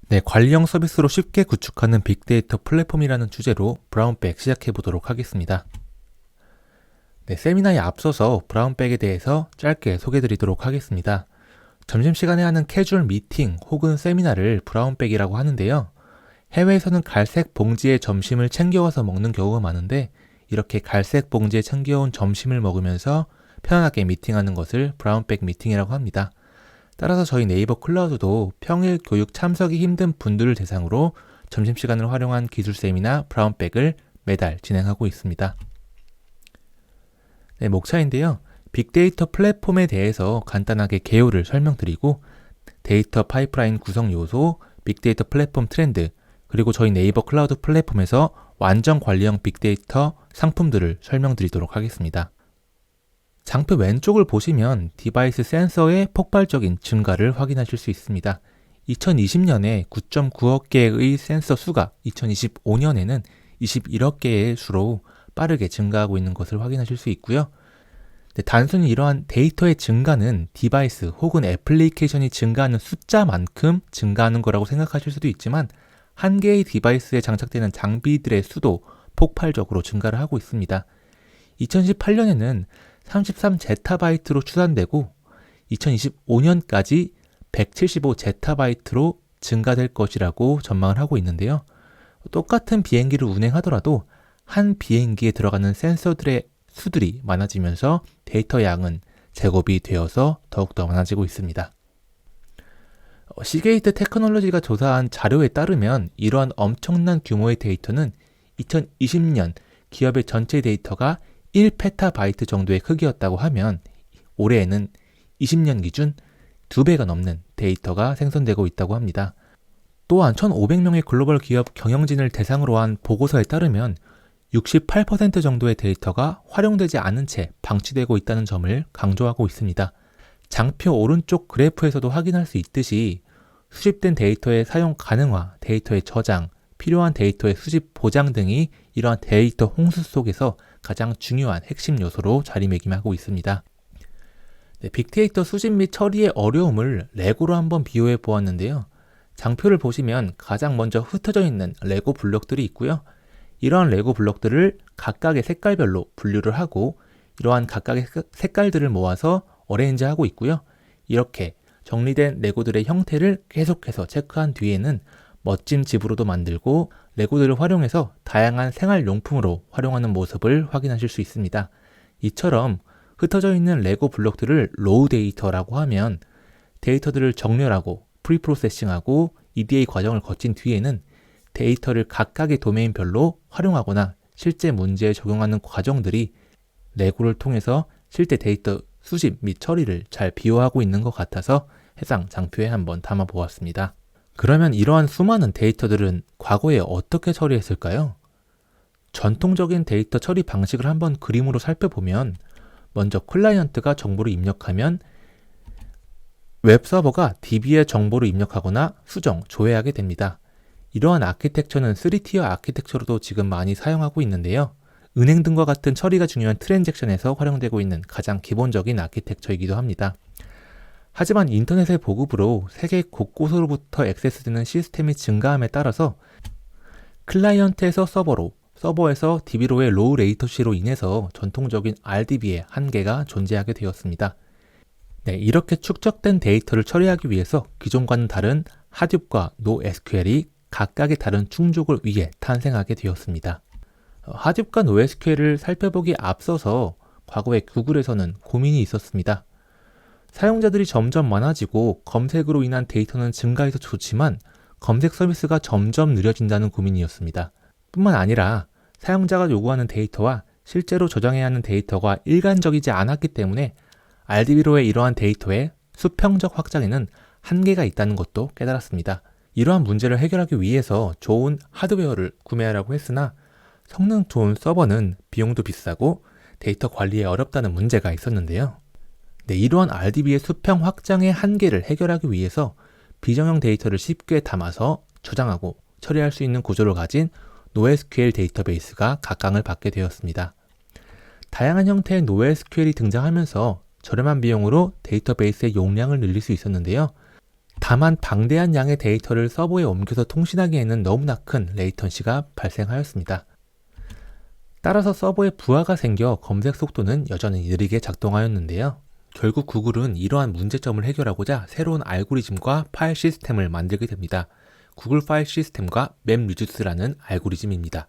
네, 관리형 서비스로 쉽게 구축하는 빅데이터 플랫폼이라는 주제로 브라운백 시작해 보도록 하겠습니다. 네, 세미나에 앞서서 브라운백에 대해서 짧게 소개해 드리도록 하겠습니다. 점심시간에 하는 캐주얼 미팅 혹은 세미나를 브라운백이라고 하는데요. 해외에서는 갈색 봉지에 점심을 챙겨와서 먹는 경우가 많은데 이렇게 갈색 봉지에 챙겨온 점심을 먹으면서 편안하게 미팅하는 것을 브라운백 미팅이라고 합니다. 따라서 저희 네이버 클라우드도 평일 교육 참석이 힘든 분들을 대상으로 점심시간을 활용한 기술 세미나 브라운백을 매달 진행하고 있습니다. 네, 목차인데요. 빅데이터 플랫폼에 대해서 간단하게 개요를 설명드리고 데이터 파이프라인 구성 요소, 빅데이터 플랫폼 트렌드, 그리고 저희 네이버 클라우드 플랫폼에서 완전 관리형 빅데이터 상품들을 설명드리도록 하겠습니다. 장표 왼쪽을 보시면 디바이스 센서의 폭발적인 증가를 확인하실 수 있습니다. 2020년에 9.9억 개의 센서 수가 2025년에는 21억 개의 수로 빠르게 증가하고 있는 것을 확인하실 수 있고요. 단순히 이러한 데이터의 증가는 디바이스 혹은 애플리케이션이 증가하는 숫자만큼 증가하는 거라고 생각하실 수도 있지만 한 개의 디바이스에 장착되는 장비들의 수도 폭발적으로 증가를 하고 있습니다. 2018년에는 33제타바이트로 추산되고 2025년까지 175제타바이트로 증가될 것이라고 전망을 하고 있는데요. 똑같은 비행기를 운행하더라도 한 비행기에 들어가는 센서들의 수들이 많아지면서 데이터 양은 제곱이 되어서 더욱더 많아지고 있습니다. 시게이트 테크놀로지가 조사한 자료에 따르면 이러한 엄청난 규모의 데이터는 2020년 기업의 전체 데이터가 1페타바이트 정도의 크기였다고 하면 올해에는 20년 기준 2배가 넘는 데이터가 생성되고 있다고 합니다. 또한 1,500명의 글로벌 기업 경영진을 대상으로 한 보고서에 따르면 68% 정도의 데이터가 활용되지 않은 채 방치되고 있다는 점을 강조하고 있습니다. 장표 오른쪽 그래프에서도 확인할 수 있듯이 수집된 데이터의 사용 가능화, 데이터의 저장, 필요한 데이터의 수집 보장 등이 이러한 데이터 홍수 속에서 가장 중요한 핵심 요소로 자리매김하고 있습니다. 네, 빅데이터 수집 및 처리의 어려움을 레고로 한번 비교해 보았는데요. 장표를 보시면 가장 먼저 흩어져 있는 레고 블록들이 있고요. 이러한 레고 블록들을 각각의 색깔별로 분류를 하고 이러한 각각의 색깔들을 모아서 어레인지하고 있고요. 이렇게 정리된 레고들의 형태를 계속해서 체크한 뒤에는 멋진 집으로도 만들고 레고들을 활용해서 다양한 생활용품으로 활용하는 모습을 확인하실 수 있습니다. 이처럼 흩어져 있는 레고 블록들을 로우 데이터라고 하면 데이터들을 정렬하고 프리프로세싱하고 EDA 과정을 거친 뒤에는 데이터를 각각의 도메인별로 활용하거나 실제 문제에 적용하는 과정들이 레고를 통해서 실제 데이터 수집 및 처리를 잘 비유하고 있는 것 같아서 해당 장표에 한번 담아 보았습니다. 그러면 이러한 수많은 데이터들은 과거에 어떻게 처리했을까요? 전통적인 데이터 처리 방식을 한번 그림으로 살펴보면 먼저 클라이언트가 정보를 입력하면 웹서버가 DB에 정보를 입력하거나 수정, 조회하게 됩니다. 이러한 아키텍처는 3티어 아키텍처로도 지금 많이 사용하고 있는데요. 은행 등과 같은 처리가 중요한 트랜잭션에서 활용되고 있는 가장 기본적인 아키텍처이기도 합니다. 하지만 인터넷의 보급으로 세계 곳곳으로부터 액세스되는 시스템이 증가함에 따라서 클라이언트에서 서버로, 서버에서 DB로의 로우 레이터시로 인해서 전통적인 RDB의 한계가 존재하게 되었습니다. 네, 이렇게 축적된 데이터를 처리하기 위해서 기존과는 다른 하둡과 NoSQL이 각각의 다른 충족을 위해 탄생하게 되었습니다. 하둡과 NoSQL을 살펴보기에 앞서서 과거에 구글에서는 고민이 있었습니다. 사용자들이 점점 많아지고 검색으로 인한 데이터는 증가해서 좋지만 검색 서비스가 점점 느려진다는 고민이었습니다. 뿐만 아니라 사용자가 요구하는 데이터와 실제로 저장해야 하는 데이터가 일관적이지 않았기 때문에 RDB로의 이러한 데이터의 수평적 확장에는 한계가 있다는 것도 깨달았습니다. 이러한 문제를 해결하기 위해서 좋은 하드웨어를 구매하라고 했으나 성능 좋은 서버는 비용도 비싸고 데이터 관리에 어렵다는 문제가 있었는데요. 네, 이러한 RDB의 수평 확장의 한계를 해결하기 위해서 비정형 데이터를 쉽게 담아서 저장하고 처리할 수 있는 구조를 가진 NoSQL 데이터베이스가 각광을 받게 되었습니다. 다양한 형태의 NoSQL이 등장하면서 저렴한 비용으로 데이터베이스의 용량을 늘릴 수 있었는데요. 다만 방대한 양의 데이터를 서버에 옮겨서 통신하기에는 너무나 큰 레이턴시가 발생하였습니다. 따라서 서버에 부하가 생겨 검색 속도는 여전히 느리게 작동하였는데요. 결국 구글은 이러한 문제점을 해결하고자 새로운 알고리즘과 파일 시스템을 만들게 됩니다. 구글 파일 시스템과 맵리듀스라는 알고리즘입니다.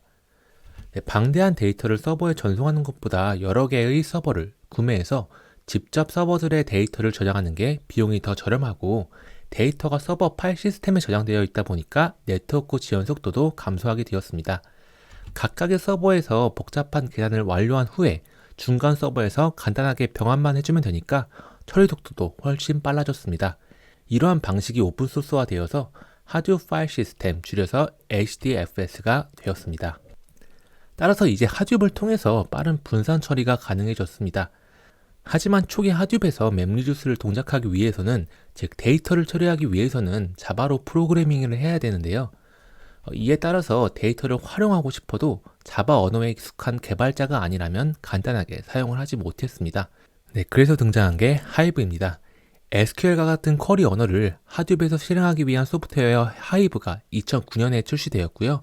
방대한 데이터를 서버에 전송하는 것보다 여러 개의 서버를 구매해서 직접 서버들의 데이터를 저장하는 게 비용이 더 저렴하고 데이터가 서버 파일 시스템에 저장되어 있다 보니까 네트워크 지연 속도도 감소하게 되었습니다. 각각의 서버에서 복잡한 계산을 완료한 후에 중간 서버에서 간단하게 병합만 해주면 되니까 처리 속도도 훨씬 빨라졌습니다. 이러한 방식이 오픈소스화 되어서 하드웨어 파일 시스템, 줄여서 HDFS가 되었습니다. 따라서 이제 하드웹을 통해서 빠른 분산 처리가 가능해졌습니다. 하지만 초기 하드웹에서 맵리듀스를 동작하기 위해서는, 즉 데이터를 처리하기 위해서는 자바로 프로그래밍을 해야 되는데요. 이에 따라서 데이터를 활용하고 싶어도 자바 언어에 익숙한 개발자가 아니라면 간단하게 사용을 하지 못했습니다. 그래서 등장한 게 하이브입니다. SQL과 같은 쿼리 언어를 하드웹에서 실행하기 위한 소프트웨어 하이브가 2009년에 출시되었고요.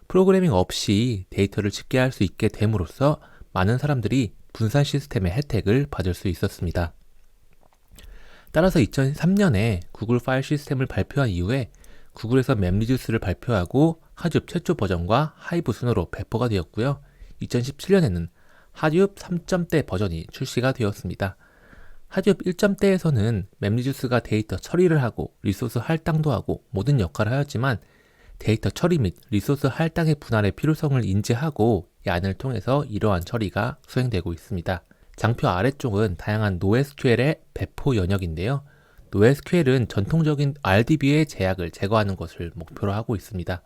프로그래밍 없이 데이터를 집계할 수 있게 됨으로써 많은 사람들이 분산 시스템의 혜택을 받을 수 있었습니다. 따라서 2003년에 구글 파일 시스템을 발표한 이후에 구글에서 맵리듀스를 발표하고 하드웹 최초 버전과 하이브 순으로 배포가 되었고요. 2017년에는 하드웹 3.0대 버전이 출시가 되었습니다. 하드웹 1.0대에서는 맵리듀스가 데이터 처리를 하고 리소스 할당도 하고 모든 역할을 하였지만 데이터 처리 및 리소스 할당의 분할의 필요성을 인지하고 얀을 통해서 이러한 처리가 수행되고 있습니다. 장표 아래쪽은 다양한 NoSQL의 배포 영역인데요. NoSQL은 전통적인 RDB의 제약을 제거하는 것을 목표로 하고 있습니다.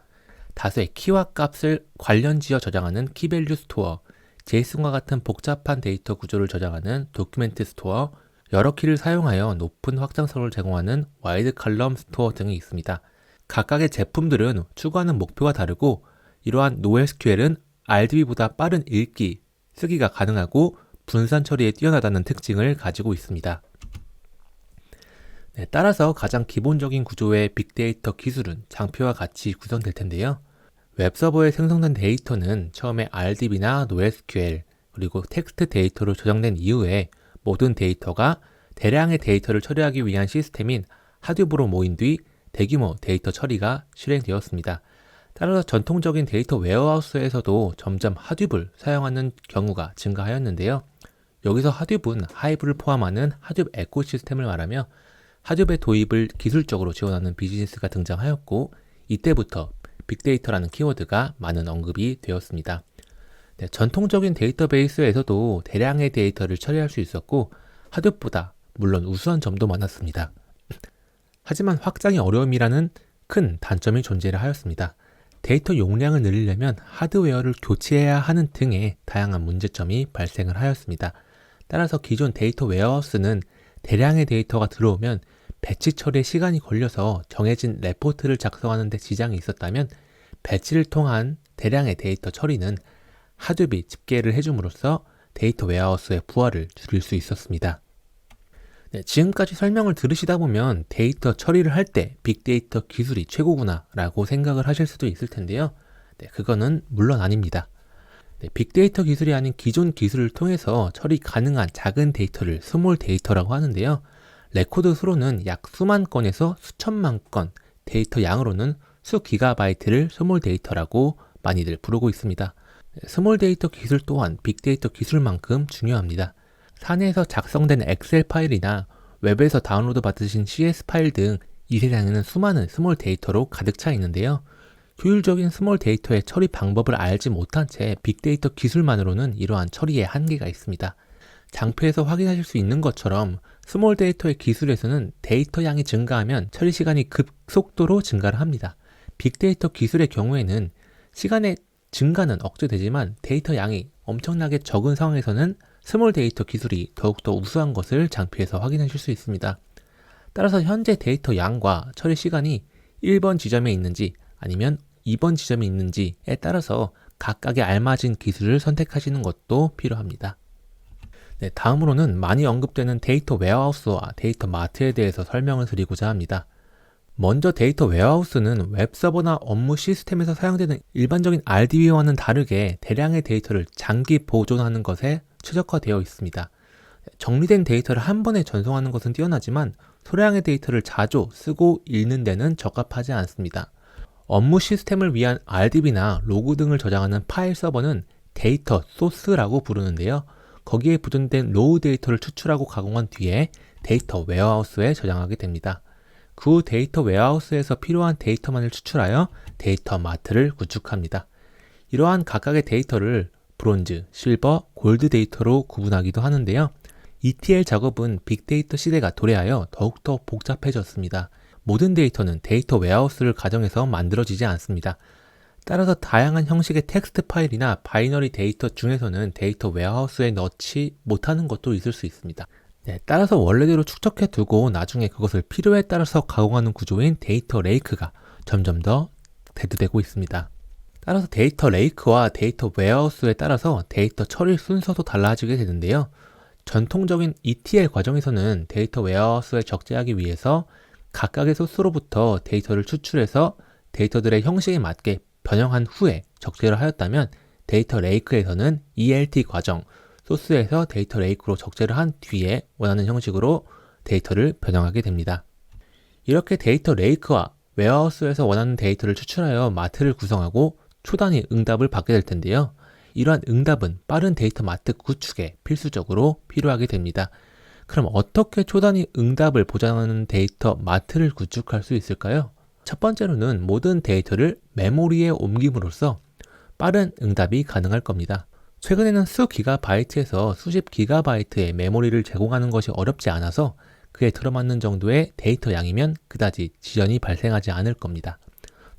다수의 키와 값을 관련지어 저장하는 키밸류 스토어, 제이슨과 같은 복잡한 데이터 구조를 저장하는 도큐멘트 스토어, 여러 키를 사용하여 높은 확장성을 제공하는 와이드 칼럼 스토어 등이 있습니다. 각각의 제품들은 추구하는 목표가 다르고 이러한 NoSQL은 RDB보다 빠른 읽기, 쓰기가 가능하고 분산 처리에 뛰어나다는 특징을 가지고 있습니다. 따라서 가장 기본적인 구조의 빅데이터 기술은 장표와 같이 구성될 텐데요. 웹서버에 생성된 데이터는 처음에 RDB나 NoSQL 그리고 텍스트 데이터로 저장된 이후에 모든 데이터가 대량의 데이터를 처리하기 위한 시스템인 하드웹으로 모인 뒤 대규모 데이터 처리가 실행되었습니다. 따라서 전통적인 데이터 웨어하우스에서도 점점 하드웹을 사용하는 경우가 증가하였는데요. 여기서 하드웹은 하이브를 포함하는 하드웹 에코시스템을 말하며 하드웹의 도입을 기술적으로 지원하는 비즈니스가 등장하였고 이때부터 빅데이터라는 키워드가 많은 언급이 되었습니다. 전통적인 데이터베이스에서도 대량의 데이터를 처리할 수 있었고 하드웹보다 물론 우수한 점도 많았습니다. 하지만 확장의 어려움이라는 큰 단점이 존재를 하였습니다. 데이터 용량을 늘리려면 하드웨어를 교체해야 하는 등의 다양한 문제점이 발생을 하였습니다. 따라서 기존 데이터 웨어하우스는 대량의 데이터가 들어오면 배치 처리에 시간이 걸려서 정해진 레포트를 작성하는 데 지장이 있었다면 배치를 통한 대량의 데이터 처리는 하드웹이 집계를 해줌으로써 데이터 웨어하우스의 부하를 줄일 수 있었습니다. 지금까지 설명을 들으시다 보면 데이터 처리를 할 때 빅데이터 기술이 최고구나 라고 생각을 하실 수도 있을 텐데요. 그거는 물론 아닙니다. 빅데이터 기술이 아닌 기존 기술을 통해서 처리 가능한 작은 데이터를 스몰 데이터라고 하는데요. 레코드 수로는 약 수만 건에서 수천만 건, 데이터 양으로는 수 기가바이트를 스몰 데이터라고 많이들 부르고 있습니다. 스몰 데이터 기술 또한 빅데이터 기술만큼 중요합니다. 사내에서 작성된 엑셀 파일이나 웹에서 다운로드 받으신 CS 파일 등 이 세상에는 수많은 스몰 데이터로 가득 차 있는데요. 효율적인 스몰 데이터의 처리 방법을 알지 못한 채 빅데이터 기술만으로는 이러한 처리에 한계가 있습니다. 장표에서 확인하실 수 있는 것처럼 스몰 데이터의 기술에서는 데이터 양이 증가하면 처리 시간이 급속도로 증가를 합니다. 빅데이터 기술의 경우에는 시간의 증가는 억제되지만 데이터 양이 엄청나게 적은 상황에서는 스몰 데이터 기술이 더욱더 우수한 것을 장표에서 확인하실 수 있습니다. 따라서 현재 데이터 양과 처리 시간이 1번 지점에 있는지 아니면 2번 지점에 있는지에 따라서 각각의 알맞은 기술을 선택하시는 것도 필요합니다. 다음으로는 많이 언급되는 데이터 웨어하우스와 데이터 마트에 대해서 설명을 드리고자 합니다. 먼저 데이터 웨어하우스는 웹서버나 업무 시스템에서 사용되는 일반적인 RDB와는 다르게 대량의 데이터를 장기 보존하는 것에 최적화되어 있습니다. 정리된 데이터를 한 번에 전송하는 것은 뛰어나지만 소량의 데이터를 자주 쓰고 읽는 데는 적합하지 않습니다. 업무 시스템을 위한 RDB나 로그 등을 저장하는 파일 서버는 데이터 소스라고 부르는데요. 거기에 보존된 로우 데이터를 추출하고 가공한 뒤에 데이터 웨어하우스에 저장하게 됩니다. 그 후 데이터 웨어하우스에서 필요한 데이터만을 추출하여 데이터 마트를 구축합니다. 이러한 각각의 데이터를 브론즈, 실버, 골드 데이터로 구분하기도 하는데요. ETL 작업은 빅데이터 시대가 도래하여 더욱더 복잡해졌습니다. 모든 데이터는 데이터 웨어하우스를 가정해서 만들어지지 않습니다. 따라서 다양한 형식의 텍스트 파일이나 바이너리 데이터 중에서는 데이터 웨어하우스에 넣지 못하는 것도 있을 수 있습니다. 따라서 원래대로 축적해 두고 나중에 그것을 필요에 따라서 가공하는 구조인 데이터 레이크가 점점 더 대두되고 있습니다. 따라서 데이터 레이크와 데이터 웨어하우스에 따라서 데이터 처리 순서도 달라지게 되는데요. 전통적인 ETL 과정에서는 데이터 웨어하우스에 적재하기 위해서 각각의 소스로부터 데이터를 추출해서 데이터들의 형식에 맞게 변형한 후에 적재를 하였다면 데이터 레이크에서는 ELT 과정, 소스에서 데이터 레이크로 적재를 한 뒤에 원하는 형식으로 데이터를 변형하게 됩니다. 이렇게 데이터 레이크와 웨어하우스에서 원하는 데이터를 추출하여 마트를 구성하고 초단위 응답을 받게 될 텐데요. 이러한 응답은 빠른 데이터 마트 구축에 필수적으로 필요하게 됩니다. 그럼 어떻게 초단위 응답을 보장하는 데이터 마트를 구축할 수 있을까요? 첫 번째로는 모든 데이터를 메모리에 옮김으로써 빠른 응답이 가능할 겁니다. 최근에는 수 기가바이트에서 수십 기가바이트의 메모리를 제공하는 것이 어렵지 않아서 그에 들어맞는 정도의 데이터 양이면 그다지 지연이 발생하지 않을 겁니다.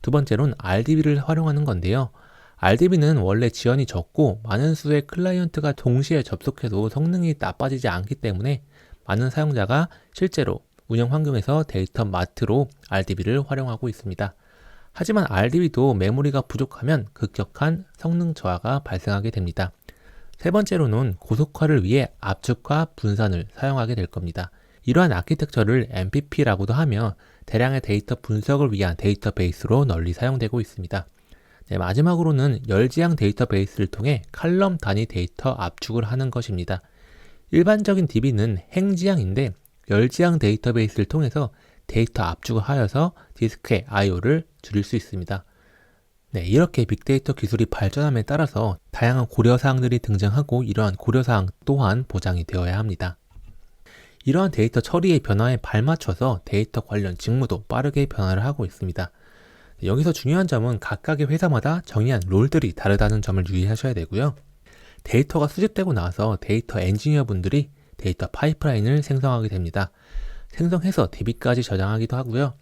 두 번째로는 RDB를 활용하는 건데요. RDB는 원래 지연이 적고 많은 수의 클라이언트가 동시에 접속해도 성능이 나빠지지 않기 때문에 많은 사용자가 실제로 운영 환경에서 데이터 마트로 RDB를 활용하고 있습니다. 하지만 RDB도 메모리가 부족하면 급격한 성능 저하가 발생하게 됩니다. 세 번째로는 고속화를 위해 압축과 분산을 사용하게 될 겁니다. 이러한 아키텍처를 MPP라고도 하며 대량의 데이터 분석을 위한 데이터베이스로 널리 사용되고 있습니다. 마지막으로는 열지향 데이터베이스를 통해 칼럼 단위 데이터 압축을 하는 것입니다. 일반적인 DB는 행지향인데 열지향 데이터베이스를 통해서 데이터 압축을 하여서 디스크의 I/O를 줄일 수 있습니다. 이렇게 빅데이터 기술이 발전함에 따라서 다양한 고려사항들이 등장하고 이러한 고려사항 또한 보장이 되어야 합니다. 이러한 데이터 처리의 변화에 발맞춰서 데이터 관련 직무도 빠르게 변화를 하고 있습니다. 여기서 중요한 점은 각각의 회사마다 정의한 롤들이 다르다는 점을 유의하셔야 되고요. 데이터가 수집되고 나서 데이터 엔지니어 분들이 데이터 파이프라인을 생성하게 됩니다. 생성해서 DB까지 저장하기도 하고요.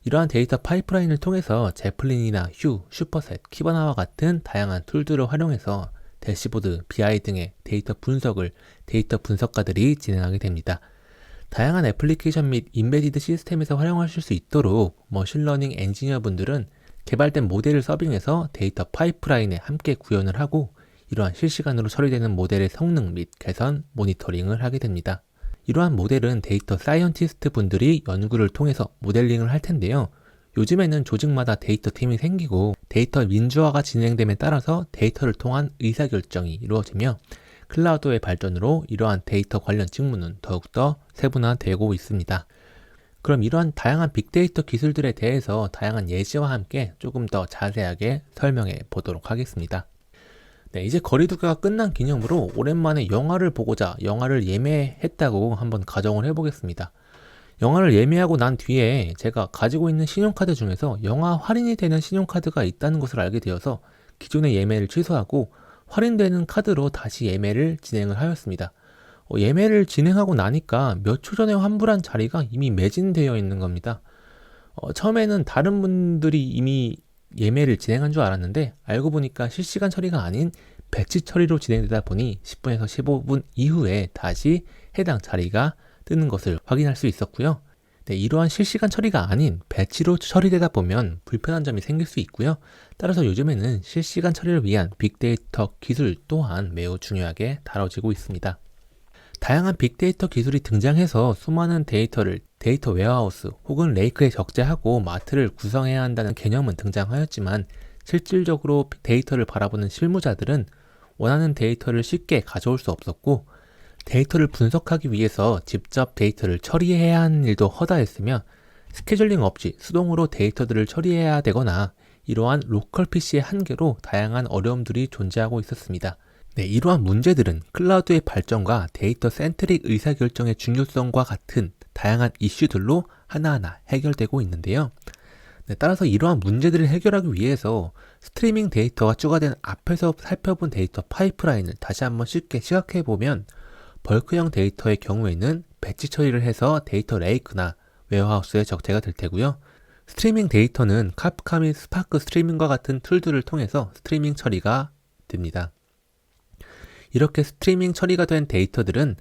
이러한 데이터 파이프라인을 통해서 제플린이나 휴, 슈퍼셋, 키바나와 같은 다양한 툴들을 활용해서 대시보드, BI 등의 데이터 분석을 데이터 분석가들이 진행하게 됩니다. 다양한 애플리케이션 및 인베디드 시스템에서 활용하실 수 있도록 머신러닝 엔지니어 분들은 개발된 모델을 서빙해서 데이터 파이프라인에 함께 구현을 하고 이러한 실시간으로 처리되는 모델의 성능 및 개선, 모니터링을 하게 됩니다. 이러한 모델은 데이터 사이언티스트 분들이 연구를 통해서 모델링을 할 텐데요. 요즘에는 조직마다 데이터 팀이 생기고 데이터 민주화가 진행됨에 따라서 데이터를 통한 의사결정이 이루어지며 클라우드의 발전으로 이러한 데이터 관련 직무는 더욱더 세분화되고 있습니다. 그럼 이러한 다양한 빅데이터 기술들에 대해서 다양한 예시와 함께 조금 더 자세하게 설명해 보도록 하겠습니다. 이제 거리두기가 끝난 기념으로 오랜만에 영화를 보고자 영화를 예매했다고 한번 가정을 해보겠습니다. 영화를 예매하고 난 뒤에 제가 가지고 있는 신용카드 중에서 영화 할인이 되는 신용카드가 있다는 것을 알게 되어서 기존의 예매를 취소하고 할인되는 카드로 다시 예매를 진행을 하였습니다. 예매를 진행하고 나니까 몇 초 전에 환불한 자리가 이미 매진되어 있는 겁니다. 처음에는 다른 분들이 이미 예매를 진행한 줄 알았는데 알고 보니까 실시간 처리가 아닌 배치 처리로 진행되다 보니 10분에서 15분 이후에 다시 해당 자리가 뜨는 것을 확인할 수 있었고요. 이러한 실시간 처리가 아닌 배치로 처리되다 보면 불편한 점이 생길 수 있고요. 따라서 요즘에는 실시간 처리를 위한 빅데이터 기술 또한 매우 중요하게 다뤄지고 있습니다. 다양한 빅데이터 기술이 등장해서 수많은 데이터를 데이터 웨어하우스 혹은 레이크에 적재하고 마트를 구성해야 한다는 개념은 등장하였지만 실질적으로 데이터를 바라보는 실무자들은 원하는 데이터를 쉽게 가져올 수 없었고 데이터를 분석하기 위해서 직접 데이터를 처리해야 하는 일도 허다했으며 스케줄링 없이 수동으로 데이터들을 처리해야 되거나 이러한 로컬 PC의 한계로 다양한 어려움들이 존재하고 있었습니다. 네, 이러한 문제들은 클라우드의 발전과 데이터 센트릭 의사결정의 중요성과 같은 다양한 이슈들로 하나하나 해결되고 있는데요. 네, 따라서 이러한 문제들을 해결하기 위해서 스트리밍 데이터가 추가된 앞에서 살펴본 데이터 파이프라인을 다시 한번 쉽게 시각해 보면 벌크형 데이터의 경우에는 배치 처리를 해서 데이터 레이크나 웨어하우스에 적재가 될 테고요. 스트리밍 데이터는 카프카 및 스파크 스트리밍과 같은 툴들을 통해서 스트리밍 처리가 됩니다. 이렇게 스트리밍 처리가 된 데이터들은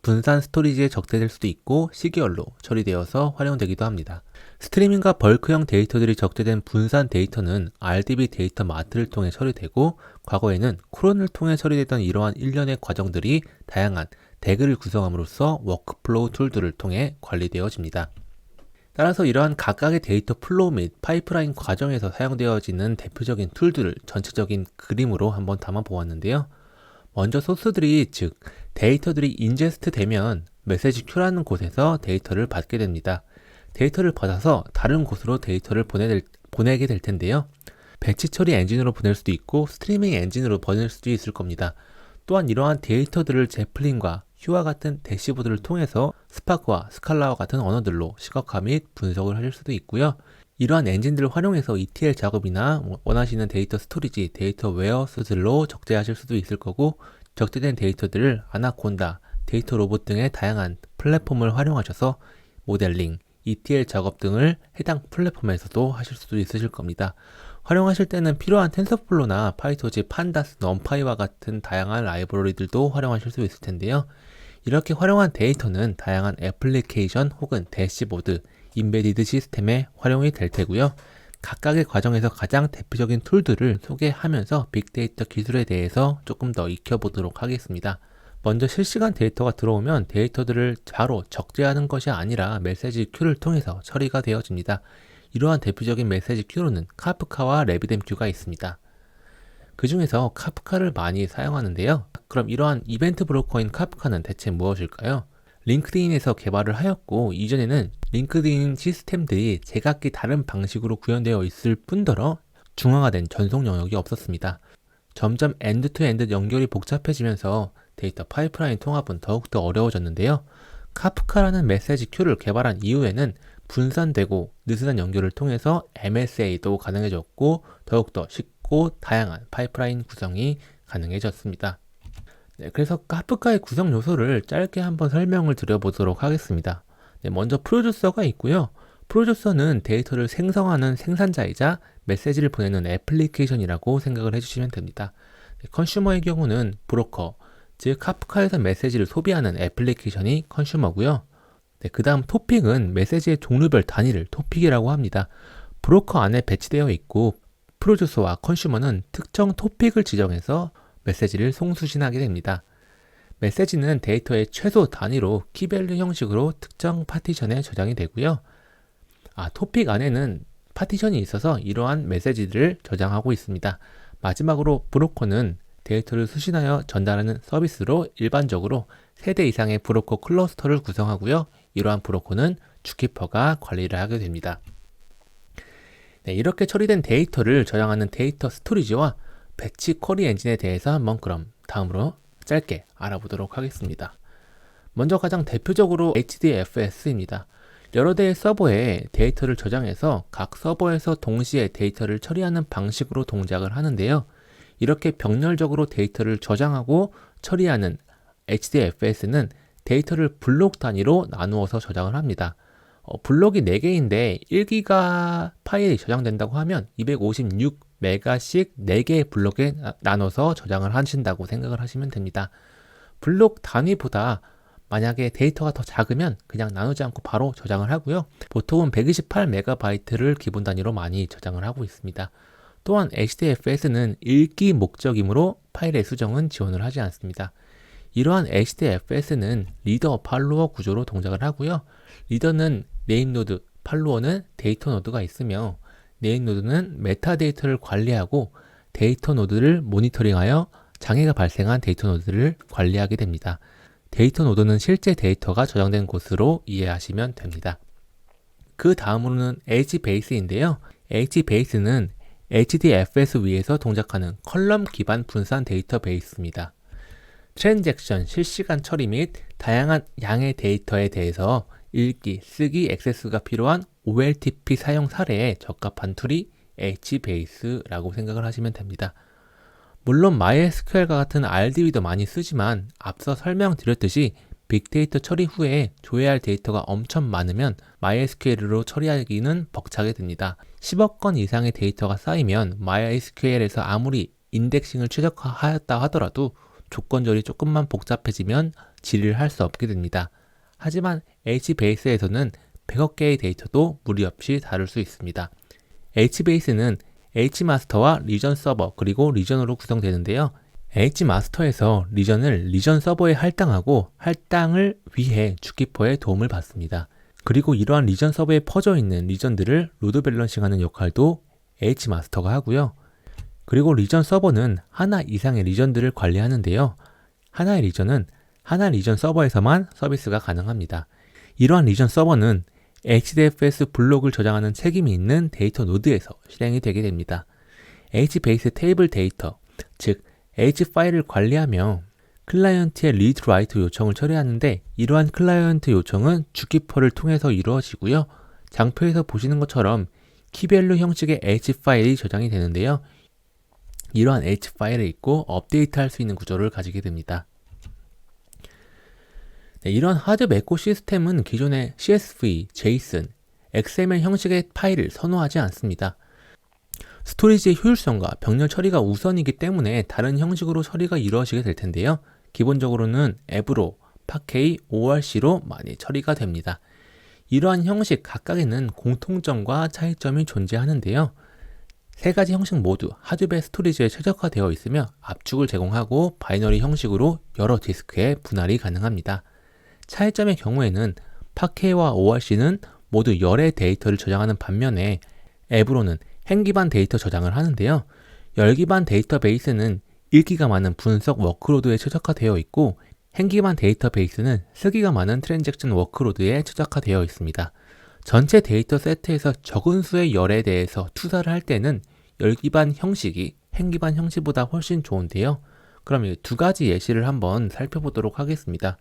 분산 스토리지에 적재될 수도 있고 시계열로 처리되어서 활용되기도 합니다. 스트리밍과 벌크형 데이터들이 적재된 분산 데이터는 RDB 데이터 마트를 통해 처리되고 과거에는 크론을 통해 처리되던 이러한 일련의 과정들이 다양한 대그를 구성함으로써 워크플로우 툴들을 통해 관리되어집니다. 따라서 이러한 각각의 데이터 플로우 및 파이프라인 과정에서 사용되어지는 대표적인 툴들을 전체적인 그림으로 한번 담아 보았는데요. 먼저 소스들이 즉 데이터들이 인제스트 되면 메시지 큐라는 곳에서 데이터를 받게 됩니다. 데이터를 받아서 다른 곳으로 데이터를 보내게 될 텐데요. 배치 처리 엔진으로 보낼 수도 있고 스트리밍 엔진으로 보낼 수도 있을 겁니다. 또한 이러한 데이터들을 제플린과 휴와 같은 대시보드를 통해서 스파크와 스칼라와 같은 언어들로 시각화 및 분석을 하실 수도 있고요. 이러한 엔진들을 활용해서 ETL 작업이나 원하시는 데이터 스토리지, 데이터 웨어하우스들로 적재하실 수도 있을 거고 적재된 데이터들을 아나콘다, 데이터 로봇 등의 다양한 플랫폼을 활용하셔서 모델링, ETL 작업 등을 해당 플랫폼에서도 하실 수도 있으실 겁니다. 활용하실 때는 필요한 텐서플로나 파이토지, 판다스, 넘파이와 같은 다양한 라이브러리들도 활용하실 수 있을 텐데요. 이렇게 활용한 데이터는 다양한 애플리케이션 혹은 대시보드, 인베디드 시스템에 활용이 될 테고요. 각각의 과정에서 가장 대표적인 툴들을 소개하면서 빅데이터 기술에 대해서 조금 더 익혀보도록 하겠습니다. 먼저 실시간 데이터가 들어오면 데이터들을 바로 적재하는 것이 아니라 메시지 큐를 통해서 처리가 되어집니다. 이러한 대표적인 메시지 큐로는 카프카와 레비뎀큐가 있습니다. 그 중에서 카프카를 많이 사용하는데요. 그럼 이러한 이벤트 브로커인 카프카는 대체 무엇일까요? 링크드인에서 개발을 하였고 이전에는 링크드인 시스템들이 제각기 다른 방식으로 구현되어 있을 뿐더러 중앙화된 전송 영역이 없었습니다. 점점 엔드-투-엔드 연결이 복잡해지면서 데이터 파이프라인 통합은 더욱더 어려워졌는데요. 카프카라는 메시지 큐를 개발한 이후에는 분산되고 느슨한 연결을 통해서 MSA도 가능해졌고 더욱더 쉽고 다양한 파이프라인 구성이 가능해졌습니다. 네, 그래서 카프카의 구성 요소를 짧게 한번 설명을 드려보도록 하겠습니다. 네, 먼저 프로듀서가 있고요. 프로듀서는 데이터를 생성하는 생산자이자 메시지를 보내는 애플리케이션이라고 생각을 해주시면 됩니다. 네, 컨슈머의 경우는 브로커, 즉 카프카에서 메시지를 소비하는 애플리케이션이 컨슈머고요. 네, 그 다음 토픽은 메시지의 종류별 단위를 토픽이라고 합니다. 브로커 안에 배치되어 있고 프로듀서와 컨슈머는 특정 토픽을 지정해서 메시지를 송수신하게 됩니다. 메시지는 데이터의 최소 단위로 키밸류 형식으로 특정 파티션에 저장이 되고요. 토픽 안에는 파티션이 있어서 이러한 메시지들을 저장하고 있습니다. 마지막으로 브로커는 데이터를 수신하여 전달하는 서비스로 일반적으로 3대 이상의 브로커 클러스터를 구성하고요. 이러한 브로커는 주키퍼가 관리를 하게 됩니다. 네, 이렇게 처리된 데이터를 저장하는 데이터 스토리지와 배치 쿼리 엔진에 대해서 한번 그럼 다음으로 짧게 알아보도록 하겠습니다. 먼저 가장 대표적으로 HDFS입니다. 여러 대의 서버에 데이터를 저장해서 각 서버에서 동시에 데이터를 처리하는 방식으로 동작을 하는데요. 이렇게 병렬적으로 데이터를 저장하고 처리하는 HDFS는 데이터를 블록 단위로 나누어서 저장을 합니다. 블록이 4개인데 1기가 파일이 저장된다고 하면 256메가씩 4개의 블록에 나눠서 저장을 하신다고 생각을 하시면 됩니다. 블록 단위보다 만약에 데이터가 더 작으면 그냥 나누지 않고 바로 저장을 하고요. 보통은 128MB를 기본 단위로 많이 저장을 하고 있습니다. 또한 HDFS는 읽기 목적이므로 파일의 수정은 지원을 하지 않습니다. 이러한 HDFS는 리더 팔로워 구조로 동작을 하고요. 리더는 네임 노드, 팔로워는 데이터 노드가 있으며 네임 노드는 메타데이터를 관리하고 데이터 노드를 모니터링하여 장애가 발생한 데이터 노드를 관리하게 됩니다. 데이터 노드는 실제 데이터가 저장된 곳으로 이해하시면 됩니다. 그 다음으로는 HBase인데요. HBase는 HDFS 위에서 동작하는 컬럼 기반 분산 데이터베이스입니다. 트랜잭션, 실시간 처리 및 다양한 양의 데이터에 대해서 읽기, 쓰기, 액세스가 필요한 OLTP 사용 사례에 적합한 툴이 HBase라고 생각을 하시면 됩니다. 물론 MySQL과 같은 RDB도 많이 쓰지만 앞서 설명드렸듯이 빅데이터 처리 후에 조회할 할 데이터가 엄청 많으면 MySQL로 처리하기는 벅차게 됩니다. 10억 건 이상의 데이터가 쌓이면 MySQL에서 아무리 인덱싱을 최적화하였다 하더라도 조건절이 조금만 복잡해지면 질의를 할 수 없게 됩니다. 하지만 HBase에서는 100억 개의 데이터도 무리 없이 다룰 수 있습니다. HBase는 H마스터와 리전 서버 그리고 리전으로 구성되는데요. H마스터에서 리전을 리전 서버에 할당하고 할당을 위해 주키퍼의 도움을 받습니다. 그리고 이러한 리전 서버에 퍼져 있는 리전들을 로드 밸런싱하는 역할도 H마스터가 하고요. 그리고 리전 서버는 하나 이상의 리전들을 관리하는데요. 하나의 리전은 하나 리전 서버에서만 서비스가 가능합니다. 이러한 리전 서버는 HDFS 블록을 저장하는 책임이 있는 데이터 노드에서 실행이 되게 됩니다. HBase 테이블 데이터, 즉 H 파일을 관리하며 클라이언트의 리드 라이트 요청을 처리하는데 이러한 클라이언트 요청은 주키퍼를 통해서 이루어지고요. 장표에서 보시는 것처럼 키밸류 형식의 H 파일이 저장이 되는데요. 이러한 H 파일을 읽고 업데이트할 수 있는 구조를 가지게 됩니다. 이런 하드 메코 시스템은 기존의 CSV, JSON, XML 형식의 파일을 선호하지 않습니다. 스토리지의 효율성과 병렬 처리가 우선이기 때문에 다른 형식으로 처리가 이루어지게 될 텐데요. 기본적으로는 앱으로, 파케이, ORC로 많이 처리가 됩니다. 이러한 형식 각각에는 공통점과 차이점이 존재하는데요. 세 가지 형식 모두 하드웨어 스토리지에 최적화되어 있으며 압축을 제공하고 바이너리 형식으로 여러 디스크에 분할이 가능합니다. 차이점의 경우에는 파케와 ORC는 모두 열의 데이터를 저장하는 반면에 앱으로는 행 기반 데이터 저장을 하는데요. 열 기반 데이터베이스는 읽기가 많은 분석 워크로드에 최적화되어 있고 행 기반 데이터베이스는 쓰기가 많은 트랜잭션 워크로드에 최적화되어 있습니다. 전체 데이터 세트에서 적은 수의 열에 대해서 투사를 할 때는 열 기반 형식이 행 기반 형식보다 훨씬 좋은데요. 그럼 이 두 가지 예시를 한번 살펴보도록 하겠습니다.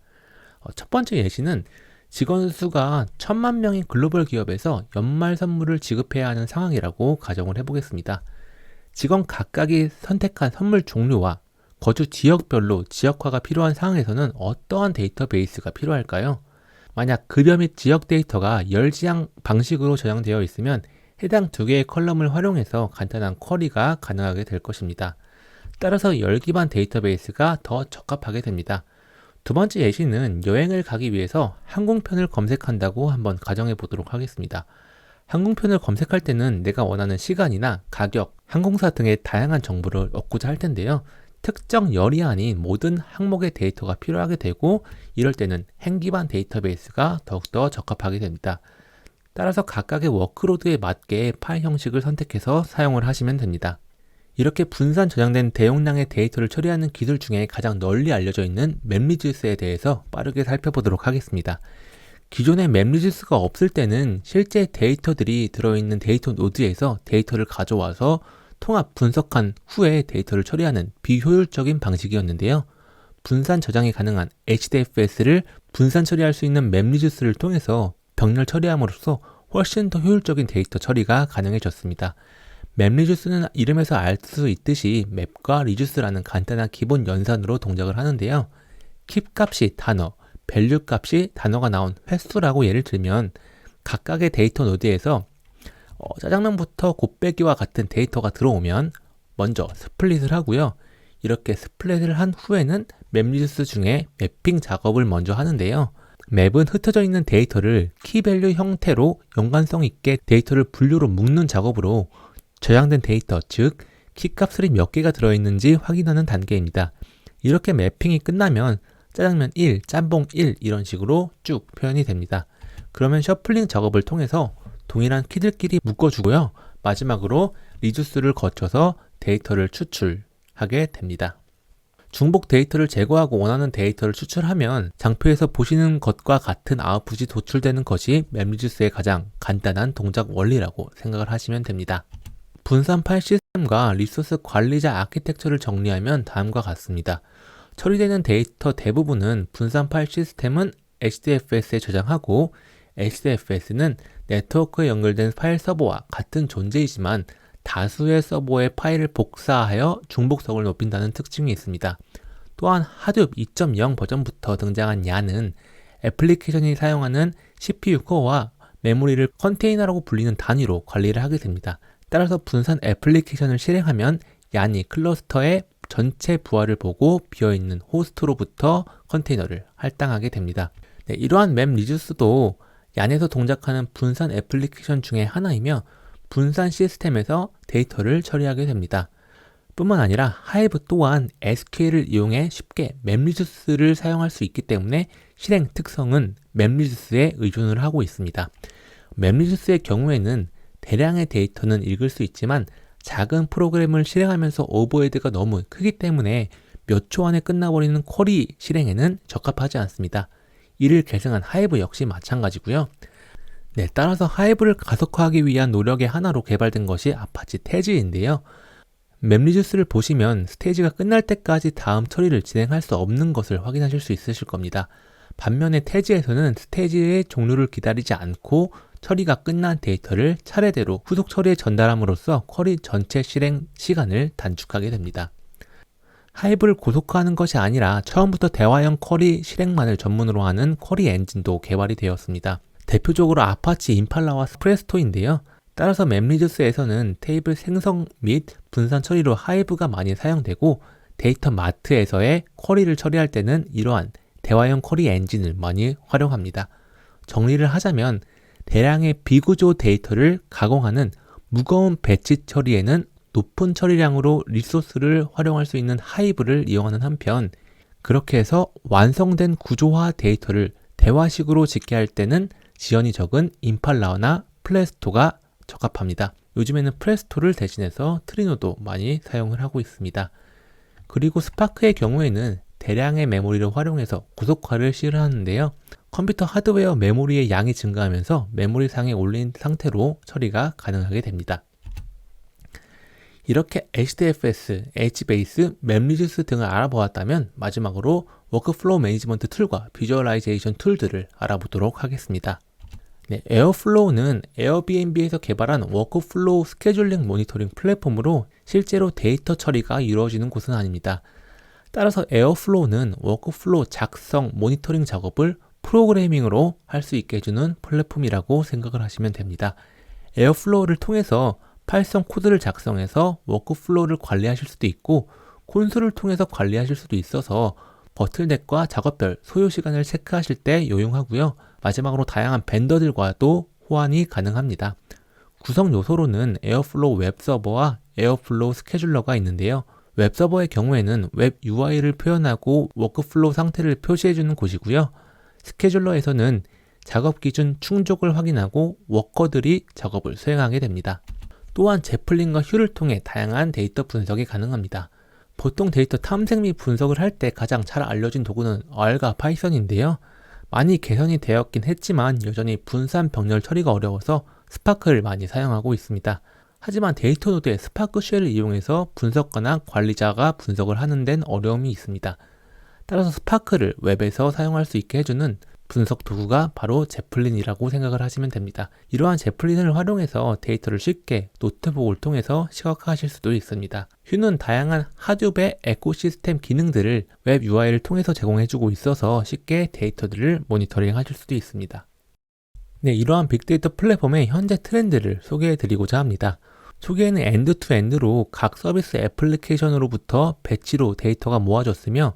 첫 번째 예시는 직원 수가 1000만 명인 글로벌 기업에서 연말 선물을 지급해야 하는 상황이라고 가정을 해보겠습니다. 직원 각각이 선택한 선물 종류와 거주 지역별로 지역화가 필요한 상황에서는 어떠한 데이터베이스가 필요할까요? 만약 급여 및 지역 데이터가 열지향 방식으로 저장되어 있으면 해당 두 개의 컬럼을 활용해서 간단한 쿼리가 가능하게 될 것입니다. 따라서 열 기반 데이터베이스가 더 적합하게 됩니다. 두 번째 예시는 여행을 가기 위해서 항공편을 검색한다고 한번 가정해 보도록 하겠습니다. 항공편을 검색할 때는 내가 원하는 시간이나 가격, 항공사 등의 다양한 정보를 얻고자 할 텐데요. 특정 열이 아닌 모든 항목의 데이터가 필요하게 되고 이럴 때는 행 기반 데이터베이스가 더욱더 적합하게 됩니다. 따라서 각각의 워크로드에 맞게 파일 형식을 선택해서 사용을 하시면 됩니다. 이렇게 분산 저장된 대용량의 데이터를 처리하는 기술 중에 가장 널리 알려져 있는 맵리듀스에 대해서 빠르게 살펴보도록 하겠습니다. 기존의 맵리듀스가 없을 때는 실제 데이터들이 들어있는 데이터 노드에서 데이터를 가져와서 통합 분석한 후에 데이터를 처리하는 비효율적인 방식이었는데요. 분산 저장이 가능한 HDFS를 분산 처리할 수 있는 맵리듀스를 통해서 병렬 처리함으로써 훨씬 더 효율적인 데이터 처리가 가능해졌습니다. 맵리듀스는 이름에서 알 수 있듯이 맵과 리듀스라는 간단한 기본 연산으로 동작을 하는데요. keep 값이 단어, value 값이 단어가 나온 횟수라고 예를 들면 각각의 데이터 노드에서 짜장면부터 곱빼기와 같은 데이터가 들어오면 먼저 스플릿을 하고요. 이렇게 스플릿을 한 후에는 맵리듀스 중에 매핑 작업을 먼저 하는데요. 맵은 흩어져 있는 데이터를 키밸류 형태로 연관성 있게 데이터를 분류로 묶는 작업으로 저장된 데이터, 즉 키값들이 몇 개가 들어있는지 확인하는 단계입니다. 이렇게 매핑이 끝나면 짜장면 1, 짬뽕 1 이런 식으로 쭉 표현이 됩니다. 그러면 셔플링 작업을 통해서 동일한 키들끼리 묶어주고요. 마지막으로 리듀스를 거쳐서 데이터를 추출하게 됩니다. 중복 데이터를 제거하고 원하는 데이터를 추출하면 장표에서 보시는 것과 같은 아웃풋이 도출되는 것이 맵리듀스의 가장 간단한 동작 원리라고 생각을 하시면 됩니다. 분산 파일 시스템과 리소스 관리자 아키텍처를 정리하면 다음과 같습니다. 처리되는 데이터 대부분은 분산 파일 시스템은 HDFS에 저장하고 HDFS는 네트워크에 연결된 파일 서버와 같은 존재이지만 다수의 서버의 파일을 복사하여 중복성을 높인다는 특징이 있습니다. 또한 하둡 2.0 버전부터 등장한 YAN은 애플리케이션이 사용하는 CPU 코어와 메모리를 컨테이너라고 불리는 단위로 관리를 하게 됩니다. 따라서 분산 애플리케이션을 실행하면 YAN이 클러스터의 전체 부하를 보고 비어있는 호스트로부터 컨테이너를 할당하게 됩니다. 이러한 맵리듀스도 YAN에서 동작하는 분산 애플리케이션 중에 하나이며 분산 시스템에서 데이터를 처리하게 됩니다. 뿐만 아니라 하이브 또한 SQL을 이용해 쉽게 맵리듀스를 사용할 수 있기 때문에 실행 특성은 맵리듀스에 의존을 하고 있습니다. 맵리듀스의 경우에는 대량의 데이터는 읽을 수 있지만 작은 프로그램을 실행하면서 오버헤드가 너무 크기 때문에 몇 초 안에 끝나버리는 쿼리 실행에는 적합하지 않습니다. 이를 계승한 하이브 역시 마찬가지고요. 따라서 하이브를 가속화하기 위한 노력의 하나로 개발된 것이 아파치 태즈인데요. 맵리듀스를 보시면 스테이지가 끝날 때까지 다음 처리를 진행할 수 없는 것을 확인하실 수 있으실 겁니다. 반면에 태즈에서는 스테이지의 종료를 기다리지 않고 처리가 끝난 데이터를 차례대로 후속 처리에 전달함으로써 쿼리 전체 실행 시간을 단축하게 됩니다. 하이브를 고속화하는 것이 아니라 처음부터 대화형 쿼리 실행만을 전문으로 하는 쿼리 엔진도 개발이 되었습니다. 대표적으로 아파치 임팔라와 프레스토인데요. 따라서 맵리듀스에서는 테이블 생성 및 분산 처리로 하이브가 많이 사용되고 데이터 마트에서의 쿼리를 처리할 때는 이러한 대화형 쿼리 엔진을 많이 활용합니다. 정리를 하자면 대량의 비구조 데이터를 가공하는 무거운 배치 처리에는 높은 처리량으로 리소스를 활용할 수 있는 하이브를 이용하는 한편 그렇게 해서 완성된 구조화 데이터를 대화식으로 짓게 할 때는 지연이 적은 임팔라나 플레스토가 적합합니다. 요즘에는 플레스토를 대신해서 트리노도 많이 사용을 하고 있습니다. 그리고 스파크의 경우에는 대량의 메모리를 활용해서 고속화를 시도하는데요. 컴퓨터 하드웨어 메모리의 양이 증가하면서 메모리상에 올린 상태로 처리가 가능하게 됩니다. 이렇게 HDFS, HBase, 맵리듀스 등을 알아보았다면 마지막으로 워크플로우 매니지먼트 툴과 비주얼라이제이션 툴들을 알아보도록 하겠습니다. 에어플로우는 에어비앤비에서 개발한 워크플로우 스케줄링 모니터링 플랫폼으로 실제로 데이터 처리가 이루어지는 곳은 아닙니다. 따라서 에어플로우는 워크플로우 작성 모니터링 작업을 프로그래밍으로 할 수 있게 해주는 플랫폼이라고 생각을 하시면 됩니다. 에어플로우를 통해서 파이썬 코드를 작성해서 워크플로우를 관리하실 수도 있고 콘솔을 통해서 관리하실 수도 있어서 버틀넥과 작업별 소요 시간을 체크하실 때 유용하고요. 마지막으로 다양한 벤더들과도 호환이 가능합니다. 구성 요소로는 에어플로우 웹서버와 에어플로우 스케줄러가 있는데요. 웹서버의 경우에는 웹 UI를 표현하고 워크플로우 상태를 표시해주는 곳이고요. 스케줄러에서는 작업 기준 충족을 확인하고 워커들이 작업을 수행하게 됩니다. 또한 제플린과 휴를 통해 다양한 데이터 분석이 가능합니다. 보통 데이터 탐색 및 분석을 할 때 가장 잘 알려진 도구는 R과 파이썬인데요. 많이 개선이 되었긴 했지만 여전히 분산 병렬 처리가 어려워서 스파크를 많이 사용하고 있습니다. 하지만 데이터 노드의 스파크 쉘을 이용해서 분석가나 관리자가 분석을 하는 데는 어려움이 있습니다. 따라서 스파크를 웹에서 사용할 수 있게 해주는 분석 도구가 바로 제플린이라고 생각을 하시면 됩니다. 이러한 제플린을 활용해서 데이터를 쉽게 노트북을 통해서 시각화하실 수도 있습니다. 휴는 다양한 하둡의 에코시스템 기능들을 웹 UI를 통해서 제공해주고 있어서 쉽게 데이터들을 모니터링 하실 수도 있습니다. 이러한 빅데이터 플랫폼의 현재 트렌드를 소개해드리고자 합니다. 초기에는 엔드투엔드로 각 서비스 애플리케이션으로부터 배치로 데이터가 모아졌으며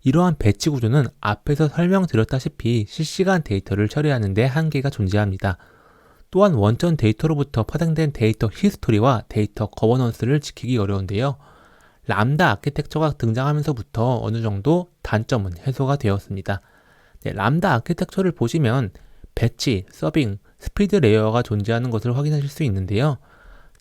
이러한 배치 구조는 앞에서 설명드렸다시피 실시간 데이터를 처리하는 데 한계가 존재합니다. 또한 원전 데이터로부터 파생된 데이터 히스토리와 데이터 거버넌스를 지키기 어려운데요. 람다 아키텍처가 등장하면서부터 어느 정도 단점은 해소가 되었습니다. 람다 아키텍처를 보시면 배치, 서빙, 스피드 레이어가 존재하는 것을 확인하실 수 있는데요.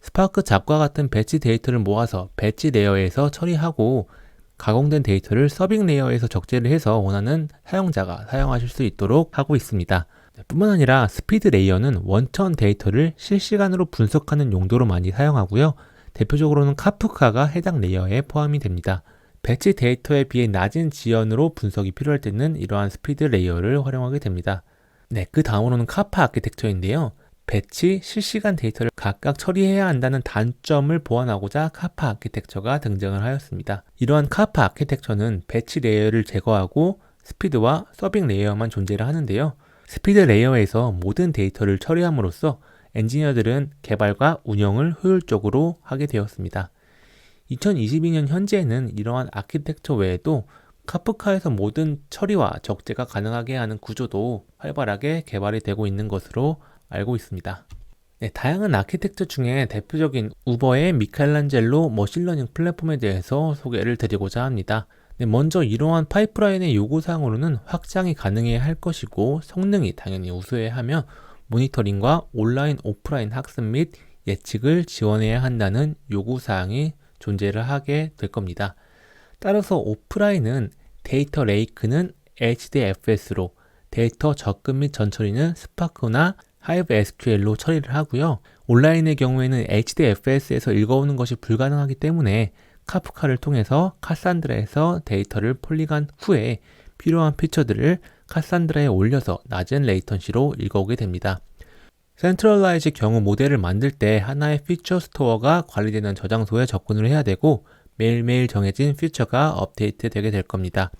스파크 잡과 같은 배치 데이터를 모아서 배치 레이어에서 처리하고 가공된 데이터를 서빙 레이어에서 적재를 해서 원하는 사용자가 사용하실 수 있도록 하고 있습니다. 뿐만 아니라 스피드 레이어는 원천 데이터를 실시간으로 분석하는 용도로 많이 사용하고요. 대표적으로는 카프카가 해당 레이어에 포함이 됩니다. 배치 데이터에 비해 낮은 지연으로 분석이 필요할 때는 이러한 스피드 레이어를 활용하게 됩니다. 네, 그 다음으로는 카파 아키텍처인데요. 배치, 실시간 데이터를 각각 처리해야 한다는 단점을 보완하고자 카파 아키텍처가 등장을 하였습니다. 이러한 카파 아키텍처는 배치 레이어를 제거하고 스피드와 서빙 레이어만 존재를 하는데요. 스피드 레이어에서 모든 데이터를 처리함으로써 엔지니어들은 개발과 운영을 효율적으로 하게 되었습니다. 2022년 현재에는 이러한 아키텍처 외에도 카프카에서 모든 처리와 적재가 가능하게 하는 구조도 활발하게 개발이 되고 있는 것으로 알고 있습니다. 네, 다양한 아키텍처 중에 대표적인 우버의 미켈란젤로 머신러닝 플랫폼에 대해서 소개를 드리고자 합니다. 네, 먼저 이러한 파이프라인의 요구사항으로는 확장이 가능해야 할 것이고 성능이 당연히 우수해야 하며 모니터링과 온라인 오프라인 학습 및 예측을 지원해야 한다는 요구사항이 존재를 하게 될 겁니다. 따라서 오프라인은 데이터 레이크는 HDFS로, 데이터 접근 및 전처리는 스파크나 하이브 SQL로 처리를 하고요. 온라인의 경우에는 HDFS에서 읽어오는 것이 불가능하기 때문에 카프카를 통해서 카산드라에서 데이터를 폴링한 후에 필요한 피처들을 카산드라에 올려서 낮은 레이턴시로 읽어오게 됩니다. 센트럴라이즈 경우 모델을 만들 때 하나의 피처 스토어가 관리되는 저장소에 접근을 해야 되고 매일매일 정해진 피처가 업데이트 되게 될 겁니다.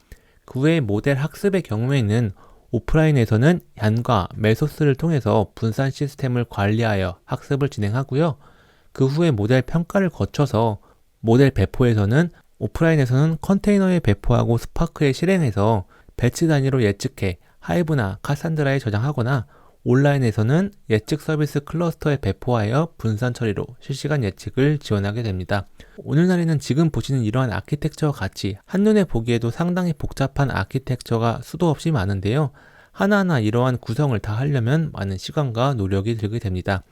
그 외에 모델 학습의 경우에는 오프라인에서는 얀과 메소스를 통해서 분산 시스템을 관리하여 학습을 진행하고요. 그 후에 모델 평가를 거쳐서 모델 배포에서는 오프라인에서는 컨테이너에 배포하고 스파크에 실행해서 배치 단위로 예측해 하이브나 카산드라에 저장하거나 온라인에서는 예측 서비스 클러스터에 배포하여 분산 처리로 실시간 예측을 지원하게 됩니다. 오늘날에는 지금 보시는 이러한 아키텍처와 같이 한눈에 보기에도 상당히 복잡한 아키텍처가 수도 없이 많은데요. 하나하나 이러한 구성을 다 하려면 많은 시간과 노력이 들게 됩니다.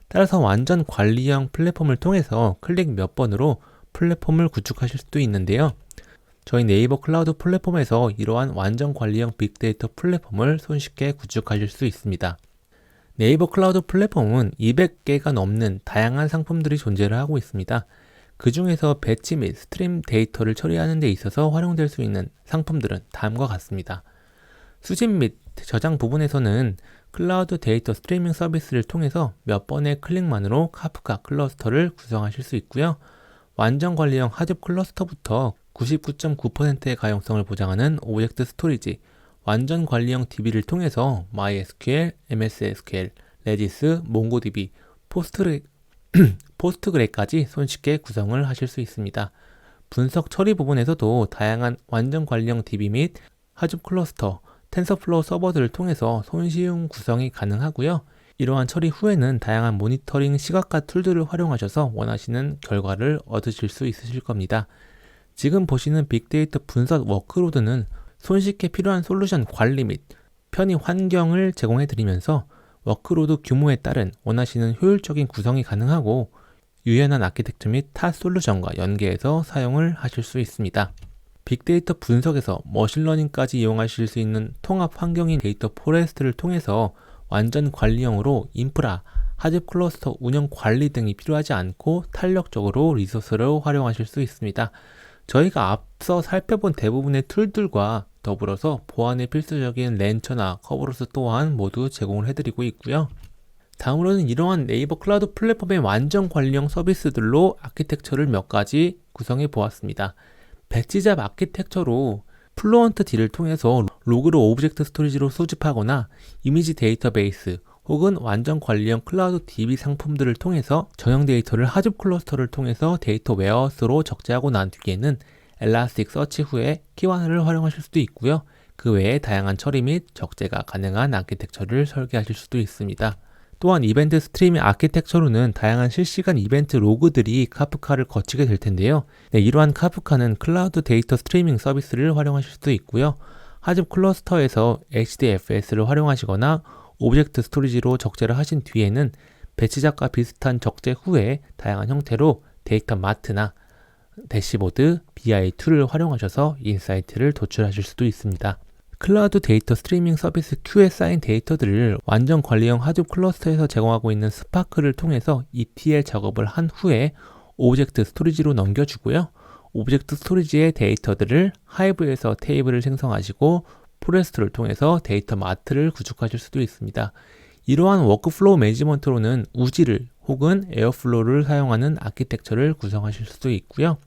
따라서 완전 관리형 플랫폼을 통해서 클릭 몇 번으로 플랫폼을 구축하실 수도 있는데요. 저희 네이버 클라우드 플랫폼에서 이러한 완전 관리형 빅데이터 플랫폼을 손쉽게 구축하실 수 있습니다. 네이버 클라우드 플랫폼은 200개가 넘는 다양한 상품들이 존재를 하고 있습니다. 그 중에서 배치 및 스트림 데이터를 처리하는 데 있어서 활용될 수 있는 상품들은 다음과 같습니다. 수집 및 저장 부분에서는 클라우드 데이터 스트리밍 서비스를 통해서 몇 번의 클릭만으로 카프카 클러스터를 구성하실 수 있고요. 완전 관리형 하드업 클러스터부터 99.9%의 가용성을 보장하는 오브젝트 스토리지, 완전 관리형 DB를 통해서 MySQL, MS SQL, 레디스, 몽고DB, 포스트그레까지 손쉽게 구성을 하실 수 있습니다. 분석 처리 부분에서도 다양한 완전 관리형 DB 및 하줍 클러스터, 텐서플로우 서버들을 통해서 손쉬운 구성이 가능하고요. 이러한 처리 후에는 다양한 모니터링 시각화 툴들을 활용하셔서 원하시는 결과를 얻으실 수 있으실 겁니다. 지금 보시는 빅데이터 분석 워크로드는 손쉽게 필요한 솔루션 관리 및 편의 환경을 제공해 드리면서 워크로드 규모에 따른 원하시는 효율적인 구성이 가능하고 유연한 아키텍처 및 타 솔루션과 연계해서 사용을 하실 수 있습니다. 빅데이터 분석에서 머신러닝까지 이용하실 수 있는 통합 환경인 데이터 포레스트를 통해서 완전 관리형으로 인프라, 하드웨어 클러스터 운영 관리 등이 필요하지 않고 탄력적으로 리소스를 활용하실 수 있습니다. 저희가 앞서 살펴본 대부분의 툴들과 더불어서 보안에 필수적인 렌처나 커버로스 또한 모두 제공을 해드리고 있고요. 다음으로는 이러한 네이버 클라우드 플랫폼의 완전 관리형 서비스들로 아키텍처를 몇 가지 구성해 보았습니다. 배치잡 아키텍처로 플루언트 D를 통해서 로그를 오브젝트 스토리지로 수집하거나 이미지 데이터베이스 혹은 완전 관리형 클라우드 DB 상품들을 통해서 전용 데이터를 하줍 클러스터를 통해서 데이터 웨어하우스로 적재하고 난 뒤에는 엘라스틱 서치 후에 키완을 활용하실 수도 있고요. 그 외에 다양한 처리 및 적재가 가능한 아키텍처를 설계하실 수도 있습니다. 또한 이벤트 스트리밍 아키텍처로는 다양한 실시간 이벤트 로그들이 카프카를 거치게 될 텐데요. 네, 이러한 카프카는 클라우드 데이터 스트리밍 서비스를 활용하실 수도 있고요. 하줍 클러스터에서 HDFS를 활용하시거나 오브젝트 스토리지로 적재를 하신 뒤에는 배치작과 비슷한 적재 후에 다양한 형태로 데이터 마트나 대시보드, BI 툴을 활용하셔서 인사이트를 도출하실 수도 있습니다. 클라우드 데이터 스트리밍 서비스 Q에 쌓인 데이터들을 완전 관리형 하둡 클러스터에서 제공하고 있는 스파크를 통해서 ETL 작업을 한 후에 오브젝트 스토리지로 넘겨주고요. 오브젝트 스토리지의 데이터들을 하이브에서 테이블을 생성하시고 포레스트를 통해서 데이터 마트를 구축하실 수도 있습니다. 이러한 워크플로우 매니지먼트로는 우지를 혹은 에어플로우를 사용하는 아키텍처를 구성하실 수도 있고요.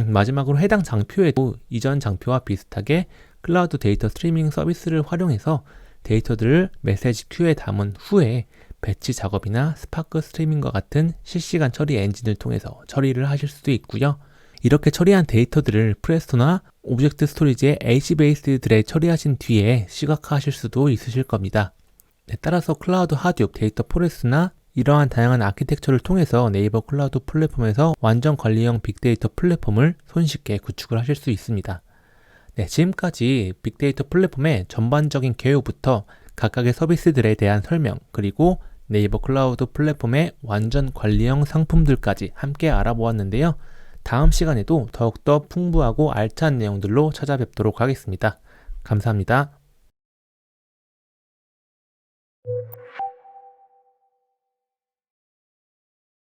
마지막으로 해당 장표에도 이전 장표와 비슷하게 클라우드 데이터 스트리밍 서비스를 활용해서 데이터들을 메시지 큐에 담은 후에 배치 작업이나 스파크 스트리밍과 같은 실시간 처리 엔진을 통해서 처리를 하실 수도 있고요. 이렇게 처리한 데이터들을 프레스토나 오브젝트 스토리지의 HBase들에 처리하신 뒤에 시각화하실 수도 있으실 겁니다. 따라서 클라우드 하둡, 데이터 포레스트나 이러한 다양한 아키텍처를 통해서 네이버 클라우드 플랫폼에서 완전 관리형 빅데이터 플랫폼을 손쉽게 구축을 하실 수 있습니다. 지금까지 빅데이터 플랫폼의 전반적인 개요부터 각각의 서비스들에 대한 설명, 그리고 네이버 클라우드 플랫폼의 완전 관리형 상품들까지 함께 알아보았는데요. 다음 시간에도 더욱더 풍부하고 알찬 내용들로 찾아뵙도록 하겠습니다. 감사합니다.